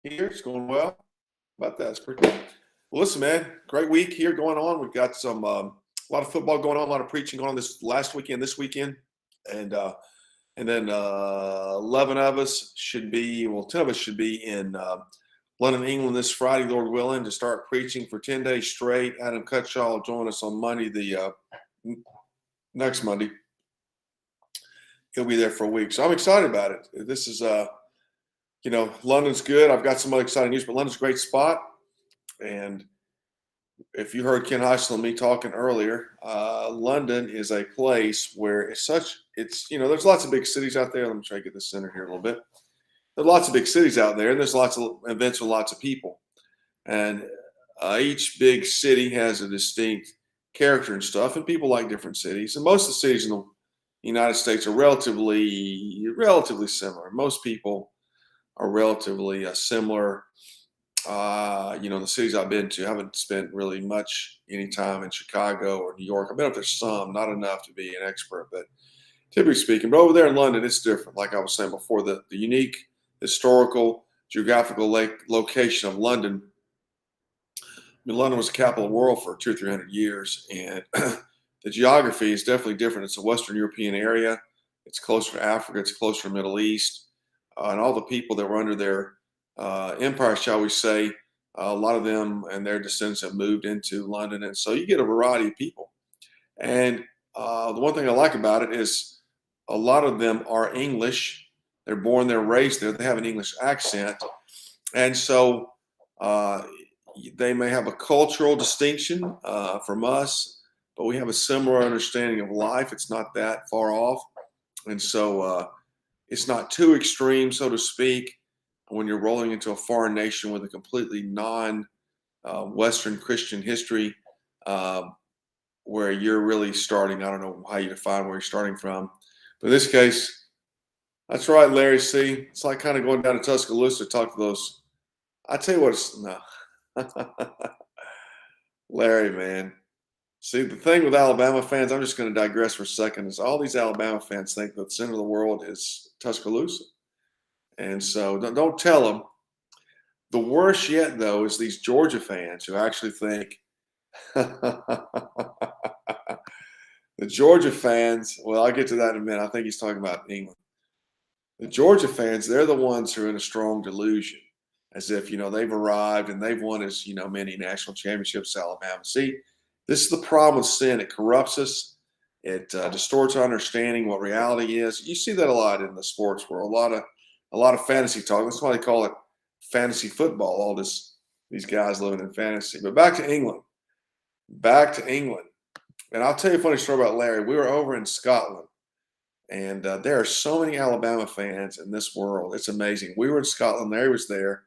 Here, it's going well. How about that? It's pretty good. Well, listen, man, great week here going on. We've got a lot of football going on, a lot of preaching going on this last weekend, this weekend, and uh, and then 11 of us should be, well, 10 of us should be in London, England this Friday, Lord willing, to start preaching for 10 days straight. Adam Cutshaw will join us on Monday, next Monday. He'll be there for a week, so I'm excited about it. This is London's good. I've got some other exciting news, but London's a great spot. And if you heard Ken Heisel and me talking earlier, London is a place where there's lots of big cities out there. Let me try to get this centered here a little bit. There's lots of big cities out there, and there's lots of events with lots of people. And each big city has a distinct character and stuff, and people like different cities. And most of the cities in the United States are relatively similar. Most people are relatively similar. The cities I've been to, I haven't spent really much any time in Chicago or New York. I've been up there some, not enough to be an expert, but typically speaking. But over there in London, it's different. Like I was saying before, the unique historical, geographical location of London. I mean, London was the capital of the world for 200 or 300 years, and the geography is definitely different. It's a Western European area. It's closer to Africa. It's closer to the Middle East. And all the people that were under their empire, shall we say, a lot of them and their descendants have moved into London. And so you get a variety of people. And the one thing I like about it is a lot of them are English. They're born, they're raised there. They have an English accent. And so they may have a cultural distinction from us, but we have a similar understanding of life. It's not that far off. And so it's not too extreme, so to speak, when you're rolling into a foreign nation with a completely non-Western Christian history, where you're really starting. I don't know how you define where you're starting from, but in this case, that's right, Larry. See, it's like kind of going down to Tuscaloosa to talk to those. I tell you what, no, Larry, man. See, the thing with Alabama fans, I'm just going to digress for a second, is all these Alabama fans think that the center of the world is Tuscaloosa. And so don't tell them. The worst yet, though, is these Georgia fans who actually think the Georgia fans, well, I'll get to that in a minute. I think he's talking about England. The Georgia fans, they're the ones who are in a strong delusion, as if, they've arrived and they've won as, many national championships, Alabama. See, this is the problem with sin. It corrupts us. It distorts our understanding what reality is. You see that a lot in the sports world. A lot of fantasy talk. That's why they call it fantasy football. All these guys living in fantasy. But back to England. And I'll tell you a funny story about Larry. We were over in Scotland, and there are so many Alabama fans in this world. It's amazing. We were in Scotland. Larry was there,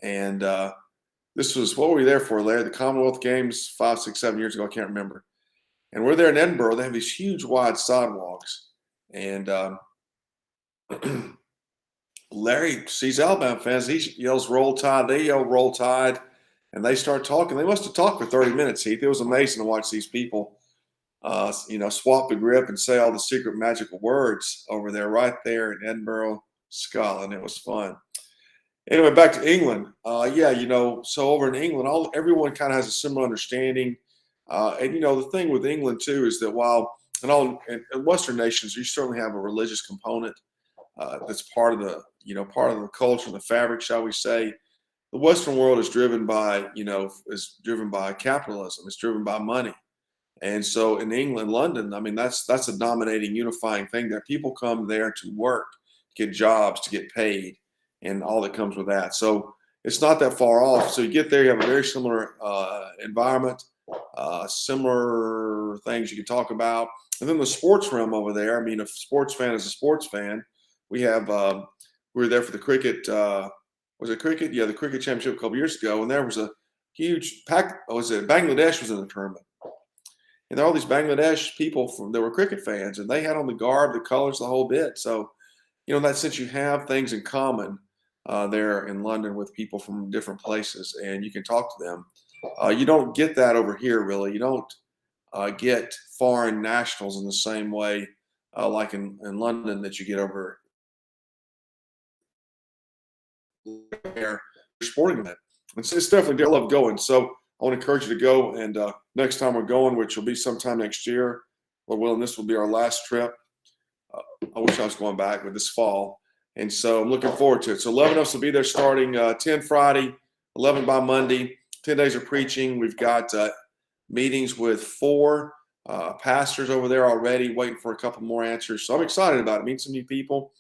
and this was, what were we there for, Larry? The Commonwealth Games 5, 6, 7 years ago. I can't remember. And we're there in Edinburgh. They have these huge, wide sidewalks, and Larry sees Alabama fans. He yells "Roll Tide." They yell "Roll Tide," and they start talking. They must have talked for 30 minutes, Heath. It was amazing to watch these people, swap the grip and say all the secret magical words over there, right there in Edinburgh, Scotland. It was fun. Anyway, back to England. So over in England, everyone kind of has a similar understanding. The thing with England too is that while in Western nations, you certainly have a religious component that's part of the culture and the fabric, shall we say. The Western world is driven by capitalism. It's driven by money. And so in England, London, I mean, that's a dominating, unifying thing there. People come there to work, get jobs, to get paid, and all that comes with that. So it's not that far off. So you get there, you have a very similar environment, similar things you can talk about. And then the sports realm over there, I mean, a sports fan is a sports fan. We were there for the cricket. Was it cricket? Yeah, the cricket championship a couple years ago, and there was a huge pack. Bangladesh was in the tournament, and there are all these Bangladesh people that were cricket fans, and they had on the garb, the colors, the whole bit. So, in that sense, you have things in common there in London with people from different places, and you can talk to them. You don't get that over here, really. You don't get foreign nationals in the same way like in London that you get over there. sporting event. It's definitely, I love going. So I want to encourage you to go. And next time we're going, which will be sometime next year, Lord willing, this will be our last trip. I wish I was going back, but this fall. And so I'm looking forward to it. So 11 of us will be there starting 10 Friday, 11 by Monday, 10 days of preaching. We've got meetings with 4 pastors over there already, waiting for a couple more answers. So I'm excited about it. Meet some new people.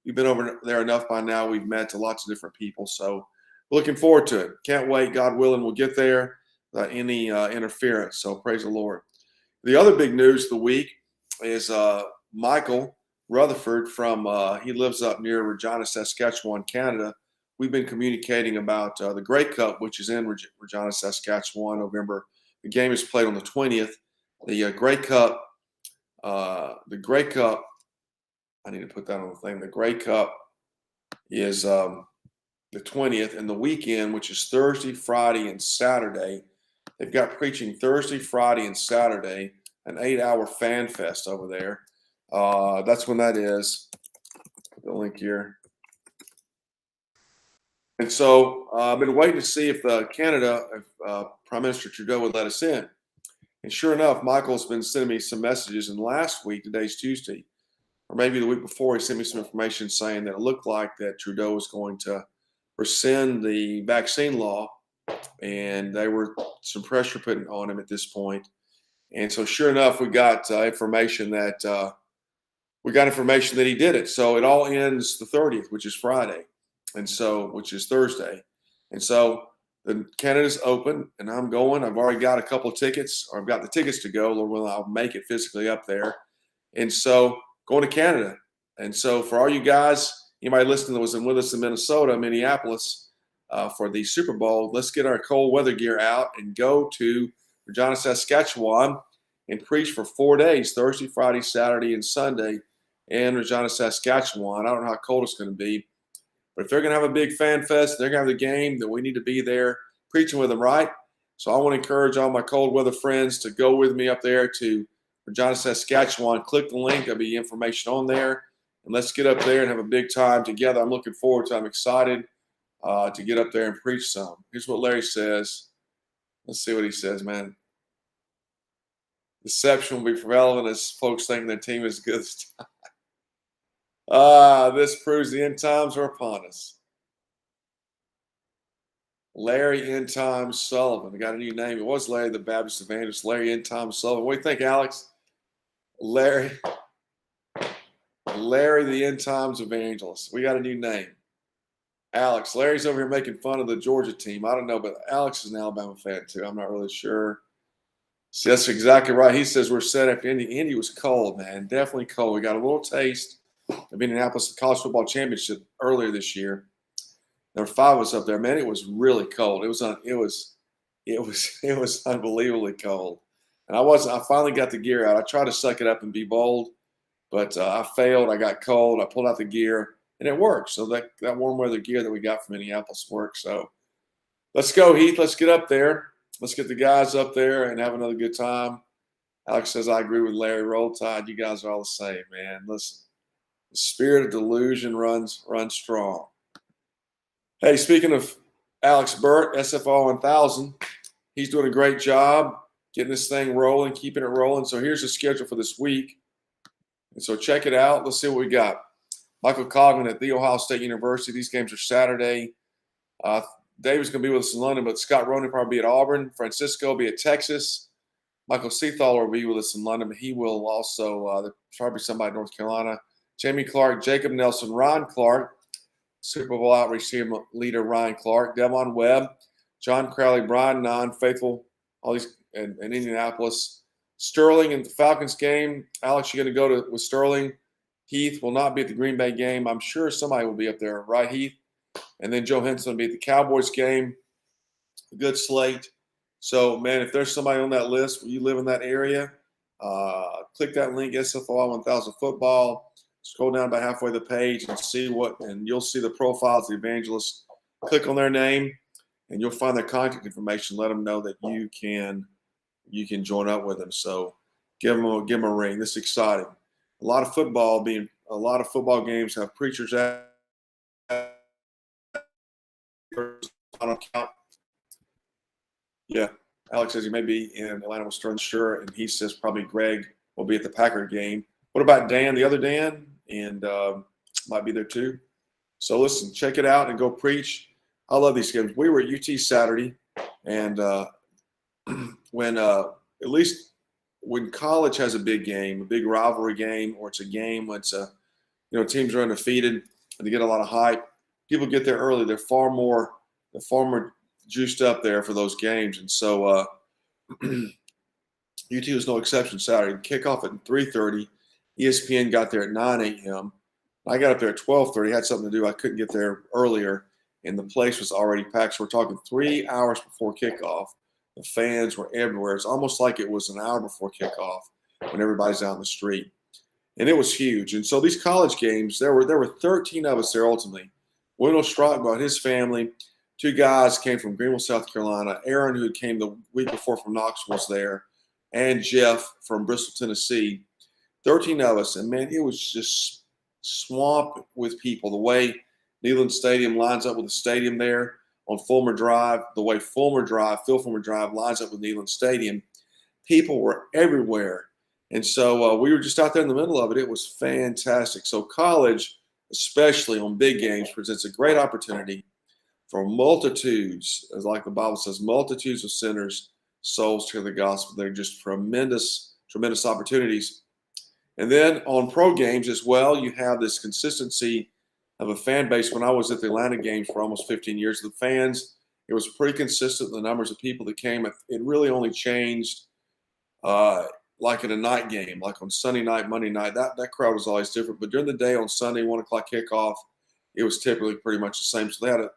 We've been over there enough by now. We've met lots of different people. So looking forward to it. Can't wait. God willing, we'll get there without any interference. So praise the Lord. The other big news of the week is Michael Rutherford from, he lives up near Regina, Saskatchewan, Canada. We've been communicating about the Grey Cup, which is in Regina, Saskatchewan, November. The game is played on the 20th. The Grey Cup, I need to put that on the thing. The Grey Cup is the 20th, and the weekend, which is Thursday, Friday, and Saturday. They've got preaching Thursday, Friday, and Saturday, an 8-hour fan fest over there. That's when that is. Put the link here. And so I've been waiting to see if Canada, Prime Minister Trudeau would let us in. And sure enough, Michael's been sending me some messages. And last week, today's Tuesday, or maybe the week before, he sent me some information saying that it looked like that Trudeau was going to rescind the vaccine law. And there were some pressure put on him at this point. And so sure enough, we got information that he did it. So it all ends the 30th, which is Friday, and so which is Thursday. And so the Canada's open, and I'm going. I've already got a couple of tickets, or I've got the tickets to go. Lord willing, I'll make it physically up there. And so going to Canada. And so for all you guys, anybody listening that was with us in Minnesota, Minneapolis, for the Super Bowl, let's get our cold weather gear out and go to Regina, Saskatchewan, and preach for 4 days, Thursday, Friday, Saturday, and Sunday in Regina, Saskatchewan. I don't know how cold it's going to be, but if they're going to have a big fan fest, they're going to have the game, then we need to be there preaching with them, right? So I want to encourage all my cold weather friends to go with me up there to Regina, Saskatchewan. Click the link. There'll be information on there. And let's get up there and have a big time together. I'm looking forward to it. I'm excited to get up there and preach some. Here's what Larry says. Let's see what he says, man. Deception will be relevant as folks think their team is good. This proves the end times are upon us. Larry End Times Sullivan. I got a new name. It was Larry the Baptist Evangelist. Larry End Times Sullivan. What do you think, Alex? Larry the End Times Evangelist. We got a new name. Alex. Larry's over here making fun of the Georgia team. I don't know, but Alex is an Alabama fan too. I'm not really sure. See, that's exactly right. He says we're set after Indy. Indy was cold, man. Definitely cold. We got a little taste of Indianapolis College Football Championship earlier this year. There were 5 of us up there. Man, it was really cold. It was unbelievably cold. And I finally got the gear out. I tried to suck it up and be bold, but I failed. I got cold. I pulled out the gear, and it worked. So that warm weather gear that we got from Minneapolis worked. So let's go, Heath. Let's get up there. Let's get the guys up there and have another good time. Alex says, I agree with Larry. Roll Tide. You guys are all the same, man. Listen, the spirit of delusion runs strong. Hey, speaking of Alex Burt, SFOI 1000, he's doing a great job getting this thing rolling, keeping it rolling. So here's the schedule for this week. And so check it out. Let's see what we got. Michael Cogman at The Ohio State University. These games are Saturday. David's going to be with us in London, but Scott Ronan will probably be at Auburn. Francisco will be at Texas. Michael Seathaler will be with us in London, but he will also probably somebody in North Carolina. Jamie Clark, Jacob Nelson, Ryan Clark, Super Bowl outreach team leader Ryan Clark, Devon Webb, John Crowley, Brian Nunn, Faithful, all these in Indianapolis. Sterling in the Falcons game. Alex, you're going to go with Sterling. Heath will not be at the Green Bay game. I'm sure somebody will be up there, right, Heath? And then Joe Henson will be at the Cowboys game. A good slate. So, man, if there's somebody on that list where you live in that area, click that link, SFOI 1000 Football. Scroll down about halfway the page and you'll see the profiles of the evangelists. Click on their name, and you'll find their contact information. Let them know that you can join up with them. So give them a ring. This is exciting. A lot of football games have preachers at Alex says he may be in Atlanta with Stern, sure, and he says probably Greg will be at the Packer game. What about Dan, the other Dan? And might be there too. So listen, check it out and go preach. I love these games. We were at UT Saturday, and when at least when college has a big game, a big rivalry game, or it's a game when it's teams are undefeated and they get a lot of hype, people get there early. They're far more juiced up there for those games, and so UT was no exception Saturday. Kickoff at 3:30. ESPN got there at 9 a.m. I got up there at 12:30. Had something to do. I couldn't get there earlier, and the place was already packed. So we're talking 3 hours before kickoff. The fans were everywhere. It's almost like it was an hour before kickoff when everybody's out in the street, and it was huge. And so these college games, there were 13 of us there ultimately. Wendell Strottenbach and his family, 2 guys came from Greenville, South Carolina. Aaron, who came the week before from Knoxville, was there, and Jeff from Bristol, Tennessee. 13 of us, and man, it was just swamped with people. The way Neyland Stadium lines up with the stadium there on Fulmer Drive, the way Phil Fulmer Drive lines up with Neyland Stadium, people were everywhere. And so we were just out there in the middle of it. It was fantastic. So college, especially on big games, presents a great opportunity for multitudes, as like the Bible says, multitudes of sinners, souls to the gospel. They're just tremendous, tremendous opportunities. And then on pro games as well, you have this consistency of a fan base. When I was at the Atlanta games for almost 15 years, the fans, it was pretty consistent, the numbers of people that came. It really only changed like in a night game, like on Sunday night, Monday night. That crowd was always different. But during the day on Sunday, 1 o'clock kickoff, it was typically pretty much the same. So that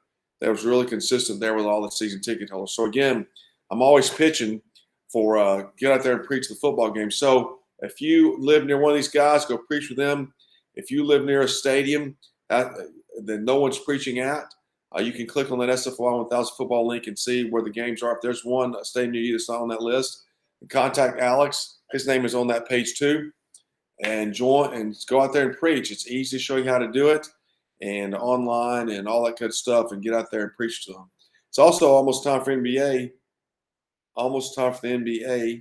was really consistent there with all the season ticket holders. So again, I'm always pitching for get out there and preach the football game. So if you live near one of these guys, go preach with them. If you live near a stadium that no one's preaching at, you can click on that SFOI 1000 football link and see where the games are. If there's one stadium near you that's not on that list, contact Alex. His name is on that page too. And join and go out there and preach. It's easy to show you how to do it, and online and all that good stuff, and get out there and preach to them. It's also almost time for the NBA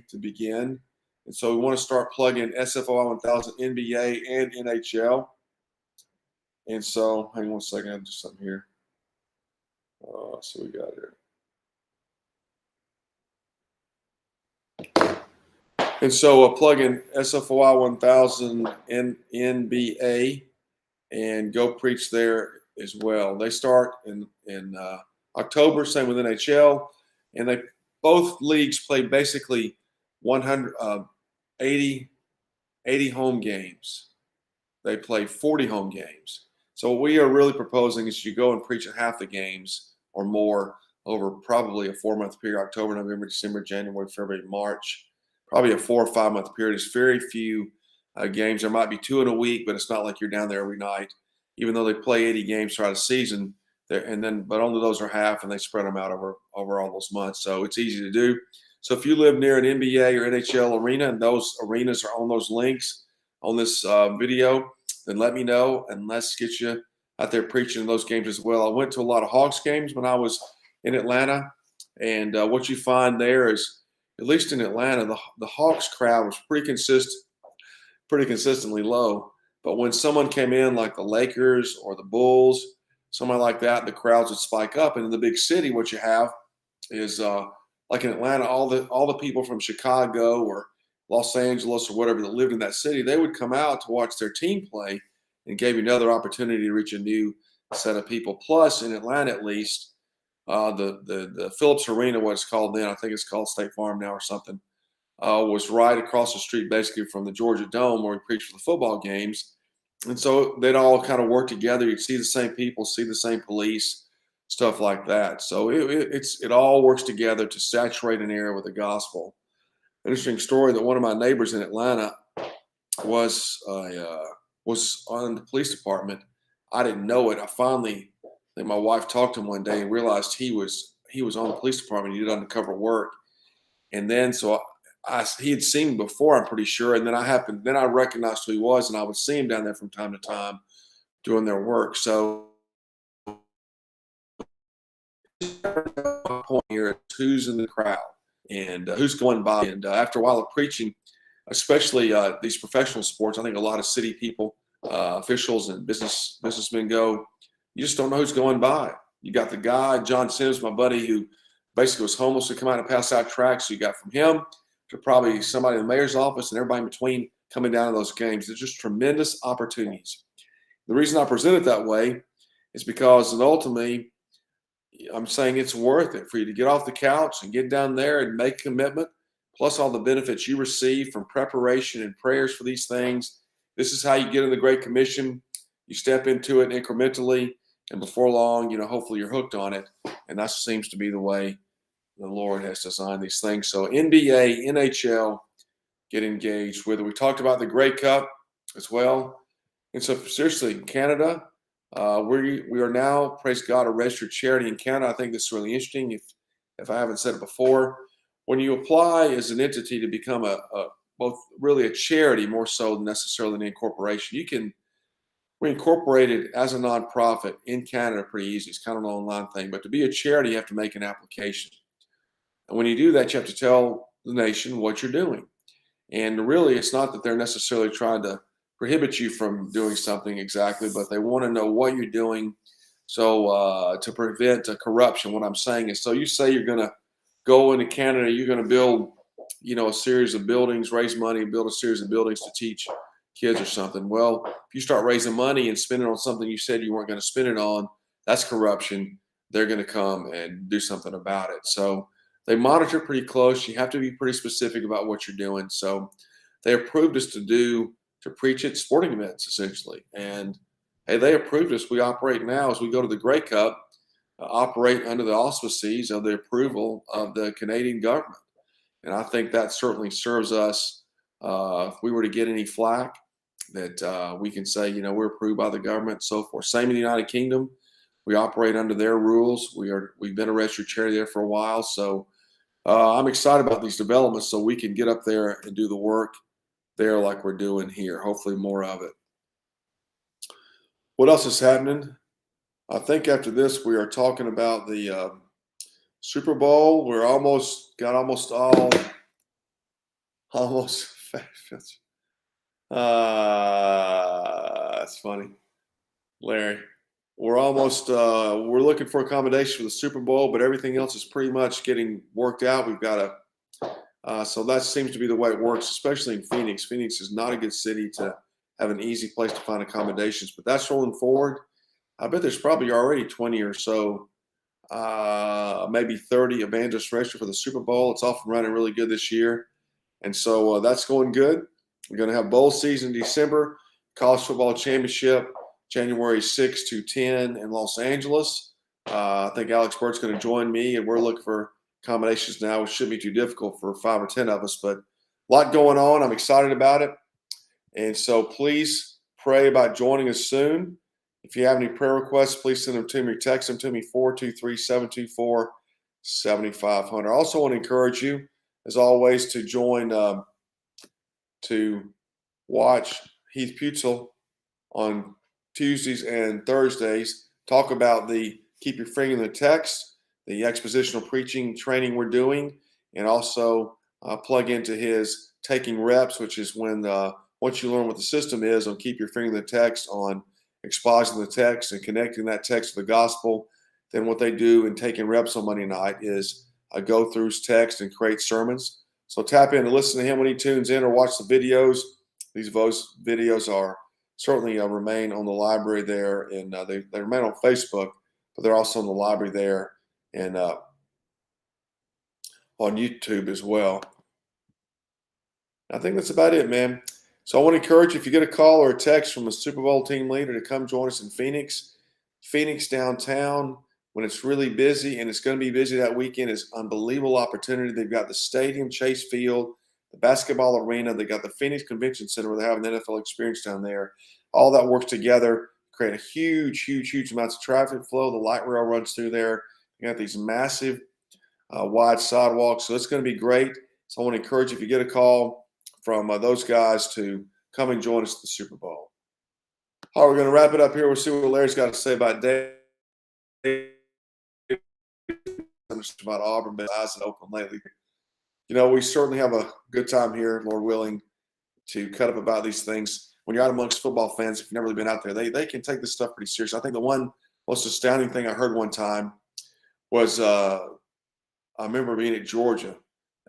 to begin. And so we want to start plugging SFOI 1000 NBA and NHL. And so, hang on a second, I have just something here. So we got here. And so plug in SFOI 1000 NBA and go preach there as well. They start in October, same with NHL. And both leagues play basically 80 home games. They play 40 home games. So what we are really proposing is you go and preach at half the games or more over probably a 4-month period: October, November, December, January, February, March. Probably a 4 or 5 month period. It's very few games. There might be 2 in a week, but it's not like you're down there every night. Even though they play 80 games throughout a season, but only those are half, and they spread them out over all those months. So it's easy to do. So if you live near an NBA or NHL arena, and those arenas are on those links on this video, then let me know, and let's get you out there preaching in those games as well. I went to a lot of Hawks games when I was in Atlanta, and what you find there is, at least in Atlanta, the Hawks crowd was pretty consistently low. But when someone came in like the Lakers or the Bulls, somebody like that, the crowds would spike up. And in the big city, what you have is like in Atlanta, all the people from Chicago or Los Angeles or whatever that lived in that city, they would come out to watch their team play, and gave you another opportunity to reach a new set of people. Plus, in Atlanta at least, the Phillips Arena, what it's called then, I think it's called State Farm now or something, was right across the street basically from the Georgia Dome where we preached for the football games. And so they'd all kind of work together. You'd see the same people, see the same police, stuff like that. So it all works together to saturate an area with the gospel. Interesting story that one of my neighbors in Atlanta was on the police department. I didn't know it. I think my wife talked to him one day and realized he was on the police department. He did undercover work, and then so he had seen me before, I'm pretty sure. And then I recognized who he was, and I would see him down there from time to time doing their work. So point here is who's in the crowd, and who's going by. And after a while of preaching, especially these professional sports, I think a lot of city people, officials, and businessmen go. You just don't know who's going by. You got the guy, John Sims, my buddy, who basically was homeless to come out and pass out tracts. So you got from him to probably somebody in the mayor's office and everybody in between coming down to those games. There's just tremendous opportunities. The reason I present it that way is because ultimately, I'm saying it's worth it for you to get off the couch and get down there and make a commitment, plus all the benefits you receive from preparation and prayers for these things. This is how you get in the Great Commission. You step into it incrementally, and before long, hopefully you're hooked on it. And that seems to be the way the Lord has designed these things. So NBA, NHL, get engaged with it. We talked about the Grey Cup as well. And so seriously, Canada, we are now, praise God, a registered charity in Canada. I think this is really interesting. If I haven't said it before, when you apply as an entity to become both really a charity more so than necessarily an incorporation, we're incorporated as a nonprofit in Canada pretty easy. It's kind of an online thing. But to be a charity, you have to make an application. And when you do that, you have to tell the nation what you're doing. And really, it's not that they're necessarily trying to prohibit you from doing something exactly, but they want to know what you're doing. So to prevent corruption, what I'm saying is, so you say you're going to go into Canada, you're going to build, a series of buildings, raise money, build a series of buildings to teach kids or something. Well, if you start raising money and spending on something you said you weren't going to spend it on, that's corruption. They're going to come and do something about it. So they monitor pretty close. You have to be pretty specific about what you're doing. So they approved us to preach at sporting events, essentially. And hey, they approved us. We operate now as we go to the Grey Cup, operate under the auspices of the approval of the Canadian government. And I think that certainly serves us. If we were to get any flack, that we can say, we're approved by the government and so forth. Same in the United Kingdom. We operate under their rules. We've been a registered charity there for a while. So I'm excited about these developments so we can get up there and do the work there like we're doing here. Hopefully more of it. What else is happening? I think after this, we are talking about the Super Bowl. We're almost all that's funny, Larry. We're looking for accommodation for the Super Bowl, but everything else is pretty much getting worked out. We've got so that seems to be the way it works, especially in Phoenix. Phoenix is not a good city to have an easy place to find accommodations, but that's rolling forward. I bet there's probably already 20 or so, maybe 30 evangelists registered for the Super Bowl. It's off and running really good this year. And so that's going good. We're going to have bowl season in December, college football championship, January 6 to 10 in Los Angeles. I think Alex Burt's going to join me, and we're looking for accommodations now, which shouldn't be too difficult for 5 or 10 of us, but a lot going on. I'm excited about it. And so please pray about joining us soon. If you have any prayer requests, please send them to me or text them to me, 423-724-7500. I also want to encourage you, as always, to join, to watch Heath Putzel on Tuesdays and Thursdays, talk about the Keep Your Finger in the Text, the expositional preaching training we're doing, and also plug into his Taking Reps, which is when once you learn what the system is on Keep Your Finger in the Text, on expositing the text and connecting that text to the gospel, then what they do in Taking Reps on Monday night is go through his text and create sermons. So tap in and listen to him when he tunes in, or watch the videos. These videos are certainly remain on the library there, and they remain on Facebook, but they're also in the library there and on YouTube as well. I think that's about it, man. So I want to encourage you, if you get a call or a text from a Super Bowl team leader, to come join us in Phoenix. Phoenix downtown, when it's really busy, and it's going to be busy that weekend, is unbelievable opportunity. They've got the stadium, Chase Field, the basketball arena. They got the Phoenix Convention Center where they're having the NFL experience down there. All that works together, create a huge, huge, huge amounts of traffic flow. The light rail runs through there. You got these massive wide sidewalks. So it's going to be great. So I want to encourage you, if you get a call from those guys, to come and join us at the Super Bowl. All right, we're going to wrap it up here. We'll see what Larry's got to say about Dave. About Auburn, but eyes in Oakland lately. We certainly have a good time here, Lord willing, to cut up about these things. When you're out amongst football fans, if you've never really been out there, they can take this stuff pretty serious. I think the one most astounding thing I heard one time was I remember being at Georgia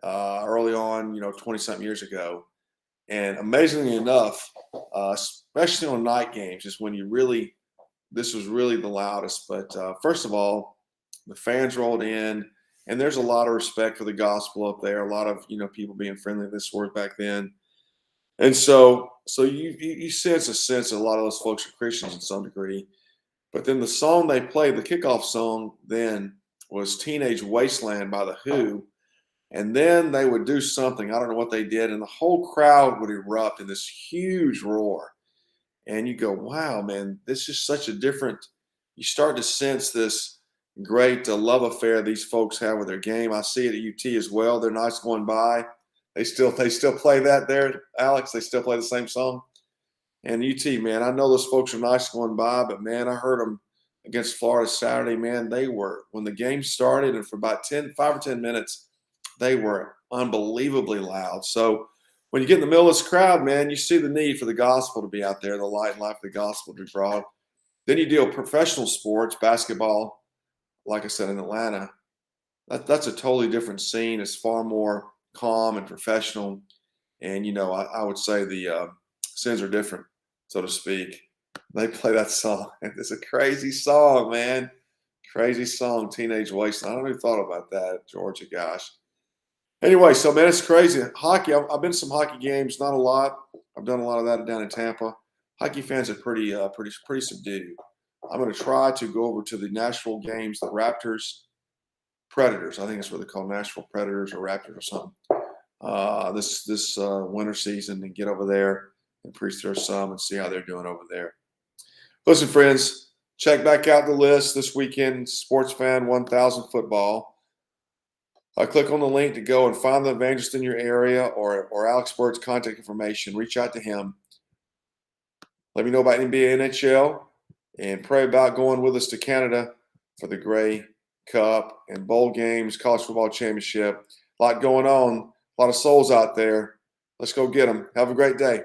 early on, 20 something years ago. And amazingly enough, especially on night games, is when this was really the loudest. But first of all, the fans rolled in, and there's a lot of respect for the gospel up there. A lot of people being friendly to this word back then, and so you sense a sense that a lot of those folks are Christians in some degree. But then the song they played, the kickoff song, then was "Teenage Wasteland" by the Who, and then they would do something. I don't know what they did, and the whole crowd would erupt in this huge roar. And you go, wow, man, this is such a different. You start to sense this great love affair these folks have with their game. I see it at UT as well. They're nice going by. They still play that there, Alex. They still play the same song. And UT, man, I know those folks are nice going by, but man, I heard them against Florida Saturday. Man, they were when the game started, and for about 5 or 10 minutes, they were unbelievably loud. So when you get in the middle of this crowd, man, you see the need for the gospel to be out there, the light and life of the gospel to be brought. Then you deal with professional sports, basketball, like I said, in Atlanta. That's a totally different scene. It's far more calm and professional. And, I would say the sins are different, so to speak. They play that song. It's a crazy song, man. Crazy song, Teenage Wasteland. I don't even thought about that, Georgia, gosh. Anyway, so man, it's crazy. Hockey, I've been to some hockey games, not a lot. I've done a lot of that down in Tampa. Hockey fans are pretty subdued. I'm going to try to go over to the Nashville games, the Raptors, Predators. I think that's what they call Nashville Predators or Raptors or something. This winter season, and get over there and preach there some and see how they're doing over there. Listen, friends, check back out the list this weekend. Sports Fan 1000 football. Click on the link to go and find the evangelist in your area or Alex Bird's contact information. Reach out to him. Let me know about NBA, NHL, and pray about going with us to Canada for the Grey Cup and bowl games, college football championship. A lot going on, a lot of souls out there. Let's go get them. Have a great day.